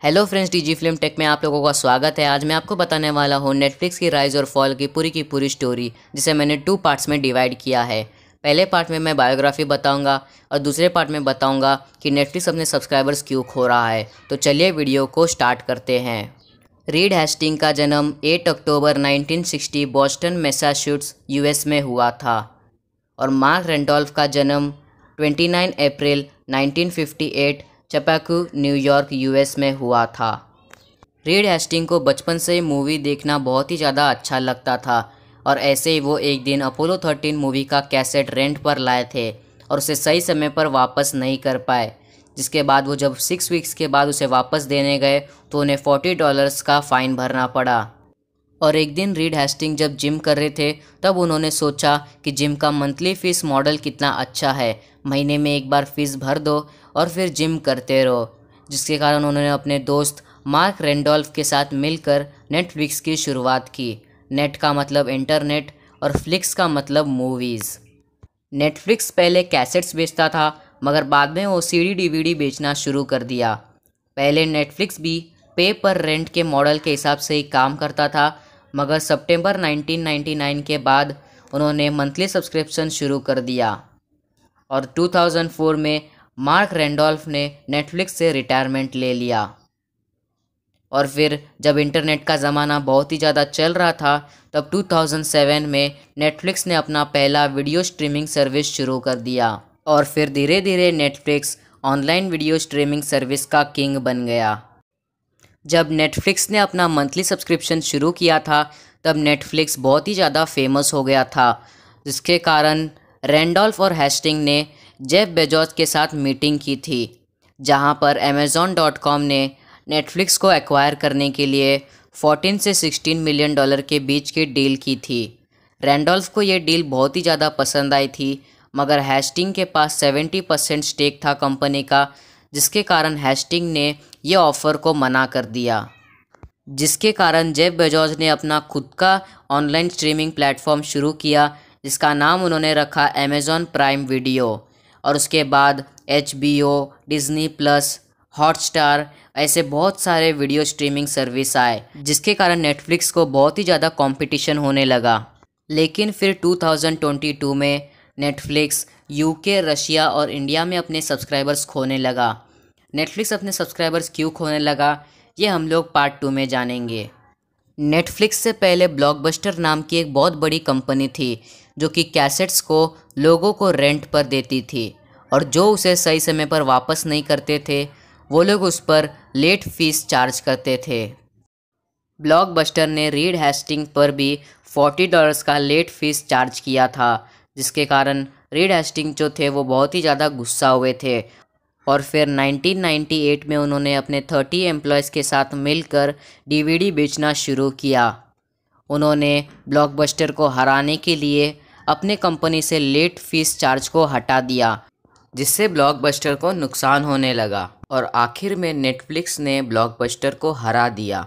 Hello friends, TG film tech में आप लोगों का स्वागत है। आज मैं आपको बताने वाला हूँ नेटफ्लिक्स की राइज और फॉल की पूरी स्टोरी, जिसे मैंने 2 पार्ट्स में डिवाइड किया है। पहले पार्ट में मैं बायोग्राफी बताऊंगा और दूसरे पार्ट में बताऊंगा कि नेटफ्लिक्स अपने सब्सक्राइबर्स क्यों खो रहा है। तो चलिए वीडियो को स्टार्ट करते हैं। रीड हेस्टिंग का जन्म 8 अक्टूबर 1960 बॉस्टन मैसाचुसेट्स यूएस में हुआ था और मार्क रेंडोल्फ का जन्म 29 अप्रैल 1958 चपाकू न्यूयॉर्क यूएस में हुआ था। रीड हेस्टिंग को बचपन से ही मूवी देखना बहुत ही ज़्यादा अच्छा लगता था और ऐसे ही वो एक दिन अपोलो 13 मूवी का कैसेट रेंट पर लाए थे और उसे सही समय पर वापस नहीं कर पाए, जिसके बाद वो जब 6 वीक्स के बाद उसे वापस देने गए तो उन्हें $40 का फ़ाइन भरना पड़ा। और एक दिन रीड हेस्टिंग जब जिम कर रहे थे तब उन्होंने सोचा कि जिम का मंथली फ़ीस मॉडल कितना अच्छा है, महीने में एक बार फ़ीस भर दो और फिर जिम करते रहो, जिसके कारण उन्होंने अपने दोस्त मार्क रेंडोल्फ के साथ मिलकर नेटफ्लिक्स की शुरुआत की। नेट का मतलब इंटरनेट और फ्लिक्स का मतलब मूवीज़। नेटफ्लिक्स पहले कैसेट्स बेचता था, मगर बाद में वो सीडी डीवीडी बेचना शुरू कर दिया। पहले नेटफ्लिक्स भी पे पर रेंट के मॉडल के हिसाब से ही काम करता था, मगर सितंबर 1999 के बाद उन्होंने मंथली सब्सक्रिप्शन शुरू कर दिया और 2004 में मार्क रेंडोल्फ ने नेटफ्लिक्स से रिटायरमेंट ले लिया। और फिर जब इंटरनेट का ज़माना बहुत ही ज़्यादा चल रहा था तब 2007 में नेटफ्लिक्स ने अपना पहला वीडियो स्ट्रीमिंग सर्विस शुरू कर दिया और फिर धीरे धीरे Netflix online video streaming service का किंग बन गया। जब नेटफ्लिक्स ने अपना मंथली सब्सक्रिप्शन शुरू किया था तब नेटफ्लिक्स बहुत ही ज़्यादा फेमस हो गया था, जिसके कारण रैंडोल्फ और हेस्टिंग ने जेफ बेजोस के साथ मीटिंग की थी, जहां पर Amazon.com ने नेटफ्लिक्स को एक्वायर करने के लिए 14 से 16 मिलियन डॉलर के बीच की डील की थी। रैंडोल्फ को ये डील बहुत ही ज़्यादा पसंद आई थी, मगर हेस्टिंग के पास 70% स्टेक था कंपनी का, जिसके कारण हेस्टिंग ने ये ऑफ़र को मना कर दिया, जिसके कारण जेफ बेजोस ने अपना खुद का ऑनलाइन स्ट्रीमिंग प्लेटफॉर्म शुरू किया, जिसका नाम उन्होंने रखा अमेज़ॉन प्राइम वीडियो। और उसके बाद HBO, डिज़नी प्लस, हॉटस्टार ऐसे बहुत सारे वीडियो स्ट्रीमिंग सर्विस आए, जिसके कारण नेटफ्लिक्स को बहुत ही ज़्यादा कंपटीशन होने लगा। लेकिन फिर 2022 में नेटफ्लिक्स यूके, रशिया और इंडिया में अपने सब्सक्राइबर्स खोने लगा। नेटफ्लिक्स अपने सब्सक्राइबर्स क्यों खोने लगा, ये हम लोग पार्ट 2 में जानेंगे। नेटफ्लिक्स से पहले ब्लॉकबस्टर नाम की एक बहुत बड़ी कंपनी थी जो कि कैसेट्स को लोगों को रेंट पर देती थी और जो उसे सही समय पर वापस नहीं करते थे वो लोग उस पर लेट फीस चार्ज करते थे। ब्लॉकबस्टर ने रीड हेस्टिंग पर भी $40 का लेट फीस चार्ज किया था, जिसके कारण रीड हेस्टिंग जो थे वो बहुत ही ज़्यादा गुस्सा हुए थे और फिर 1998 में उन्होंने अपने 30 एम्प्लॉयज़ के साथ मिलकर डीवीडी बेचना शुरू किया। उन्होंने ब्लॉकबस्टर को हराने के लिए अपने कंपनी से लेट फीस चार्ज को हटा दिया, जिससे ब्लॉकबस्टर को नुकसान होने लगा और आखिर में नेटफ्लिक्स ने ब्लॉकबस्टर को हरा दिया।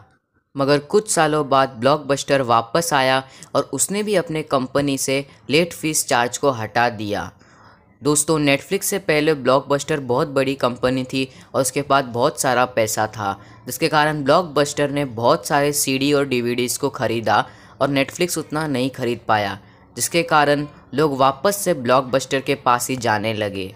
मगर कुछ सालों बाद ब्लॉकबस्टर वापस आया और उसने भी अपने कंपनी से लेट फीस चार्ज को हटा दिया। दोस्तों, नेटफ्लिक्स से पहले ब्लॉकबस्टर बहुत बड़ी कंपनी थी और उसके पास बहुत सारा पैसा था, जिसके कारण ब्लॉकबस्टर ने बहुत सारे सीडी और डीवीडीज़ को ख़रीदा और नेटफ्लिक्स उतना नहीं खरीद पाया, जिसके कारण लोग वापस से ब्लॉकबस्टर के पास ही जाने लगे।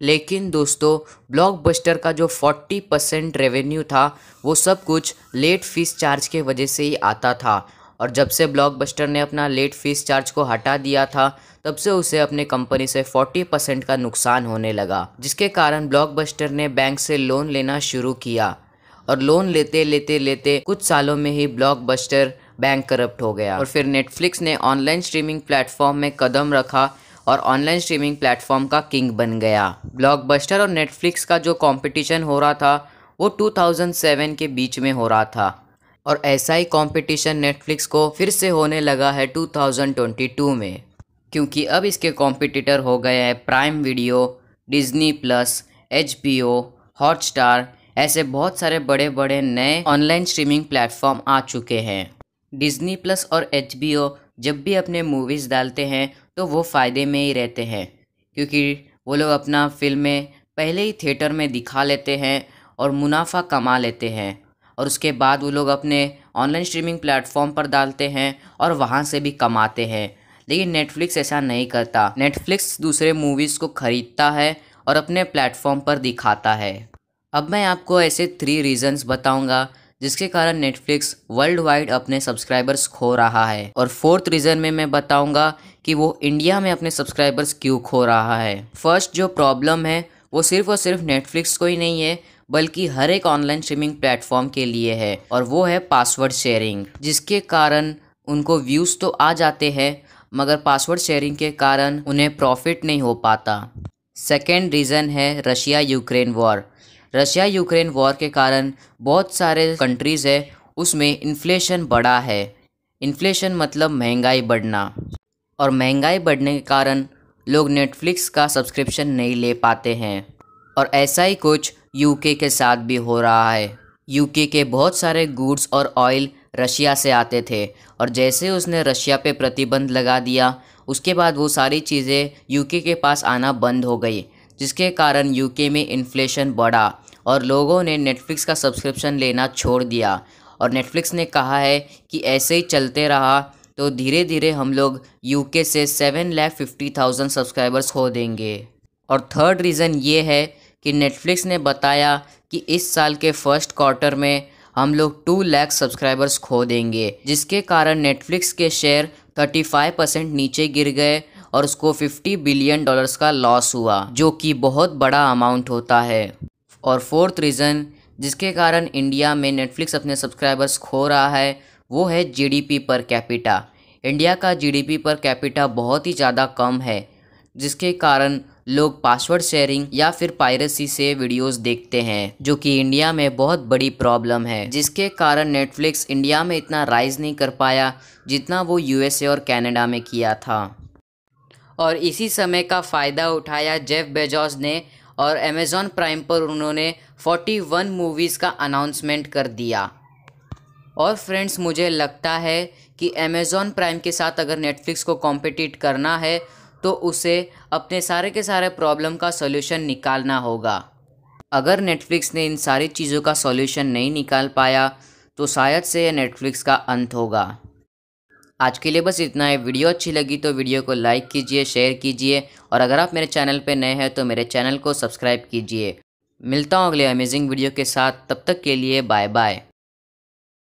लेकिन दोस्तों, ब्लॉकबस्टर का जो 40% रेवेन्यू था वो सब कुछ लेट फीस चार्ज के वजह से ही आता था और जब से ब्लॉकबस्टर ने अपना लेट फीस चार्ज को हटा दिया था तब से उसे अपने कंपनी से 40% का नुकसान होने लगा, जिसके कारण ब्लॉकबस्टर ने बैंक से लोन लेना शुरू किया और लोन लेते लेते लेते कुछ सालों में ही ब्लॉकबस्टर बैंक करप्ट हो गया और फिर नेटफ्लिक्स ने ऑनलाइन स्ट्रीमिंग प्लेटफॉर्म में कदम रखा और ऑनलाइन स्ट्रीमिंग प्लेटफॉर्म का किंग बन गया। ब्लॉकबस्टर और नेटफ्लिक्स का जो कंपटीशन हो रहा था वो 2007 के बीच में हो रहा था और ऐसा ही कंपटीशन नेटफ्लिक्स को फिर से होने लगा है 2022 में, क्योंकि अब इसके कॉम्पिटिटर हो गए हैं prime video, Disney plus, HBO, Hotstar ऐसे बहुत सारे बड़े बड़े नए ऑनलाइन स्ट्रीमिंग प्लेटफॉर्म आ चुके हैं। डिज़नी प्लस और HBO जब भी अपने मूवीज़ डालते हैं तो वो फ़ायदे में ही रहते हैं, क्योंकि वो लोग अपना फिल्में पहले ही थिएटर में दिखा लेते हैं और मुनाफा कमा लेते हैं और उसके बाद वो लोग अपने ऑनलाइन स्ट्रीमिंग प्लेटफॉर्म पर डालते हैं और वहाँ से भी कमाते हैं। लेकिन नेटफ्लिक्स ऐसा नहीं करता। नेटफ्लिक्स दूसरे मूवीज़ को ख़रीदता है और अपने प्लेटफॉर्म पर दिखाता है। अब मैं आपको ऐसे 3 रीज़न्स बताऊंगा जिसके कारण नेटफ्लिक्स वर्ल्ड वाइड अपने सब्सक्राइबर्स खो रहा है। और 4th रीज़न में मैं बताऊंगा कि वो इंडिया में अपने सब्सक्राइबर्स क्यों खो रहा है। फर्स्ट जो प्रॉब्लम है वो सिर्फ और सिर्फ नेटफ्लिक्स को ही नहीं है बल्कि हर एक ऑनलाइन स्ट्रीमिंग प्लेटफॉर्म के लिए है, और वो है पासवर्ड शेयरिंग, जिसके कारण उनको व्यूज़ तो आ जाते हैं मगर पासवर्ड शेयरिंग के कारण उन्हें प्रॉफिट नहीं हो पाता। सेकेंड रीज़न है Russia Ukraine war. Russia Ukraine war के कारण बहुत सारे कंट्रीज़ है उसमें इन्फ्लेशन बढ़ा है। इन्फ्लेशन मतलब महंगाई बढ़ना, और महंगाई बढ़ने के कारण लोग नेटफ्लिक्स का सब्सक्रिप्शन नहीं ले पाते हैं। और ऐसा ही कुछ यूके के साथ भी हो रहा है। यूके के बहुत सारे गुड्स और ऑयल रशिया से आते थे, और जैसे उसने रशिया पे प्रतिबंध लगा दिया उसके बाद वो सारी चीज़ें यूके के पास आना बंद हो गई, जिसके कारण यूके में इन्फ्लेशन बढ़ा और लोगों ने नेटफ्लिक्स का सब्सक्रिप्शन लेना छोड़ दिया। और नेटफ्लिक्स ने कहा है कि ऐसे ही चलते रहा तो धीरे धीरे हम लोग यूके से 7,50,000 सब्सक्राइबर्स खो देंगे। और थर्ड रीज़न ये है कि नेटफ्लिक्स ने बताया कि इस साल के फर्स्ट क्वार्टर में हम लोग 2 लाख सब्सक्राइबर्स खो देंगे, जिसके कारण नेटफ्लिक्स के शेयर 35% नीचे गिर गए और उसको $50 बिलियन का लॉस हुआ, जो कि बहुत बड़ा अमाउंट होता है। और 4th रीज़न जिसके कारण इंडिया में नेटफ्लिक्स अपने सब्सक्राइबर्स खो रहा है वो है जीडीपी पर कैपिटा। इंडिया का जीडीपी पर कैपिटा बहुत ही ज़्यादा कम है, जिसके कारण लोग पासवर्ड शेयरिंग या फिर पायरेसी से वीडियोस देखते हैं, जो कि इंडिया में बहुत बड़ी प्रॉब्लम है, जिसके कारण नेटफ्लिक्स इंडिया में इतना राइज नहीं कर पाया जितना वो यूएसए और कनाडा में किया था। और इसी समय का फ़ायदा उठाया जेफ बेजोस ने, और अमेज़ॉन प्राइम पर उन्होंने 41 मूवीज़ का अनाउंसमेंट कर दिया। और फ्रेंड्स, मुझे लगता है कि अमेज़ॉन प्राइम के साथ अगर नेटफ्लिक्स को कॉम्पिटिट करना है तो उसे अपने सारे के सारे प्रॉब्लम का सॉल्यूशन निकालना होगा। अगर नेटफ्लिक्स ने इन सारी चीज़ों का सॉल्यूशन नहीं निकाल पाया तो शायद से नेटफ्लिक्स का अंत होगा। आज के लिए बस इतना है। वीडियो अच्छी लगी तो वीडियो को लाइक कीजिए, शेयर कीजिए, और अगर आप मेरे चैनल पर नए हैं तो मेरे चैनल को सब्सक्राइब कीजिए। मिलता हूँ अगले अमेजिंग वीडियो के साथ, तब तक के लिए बाय बाय।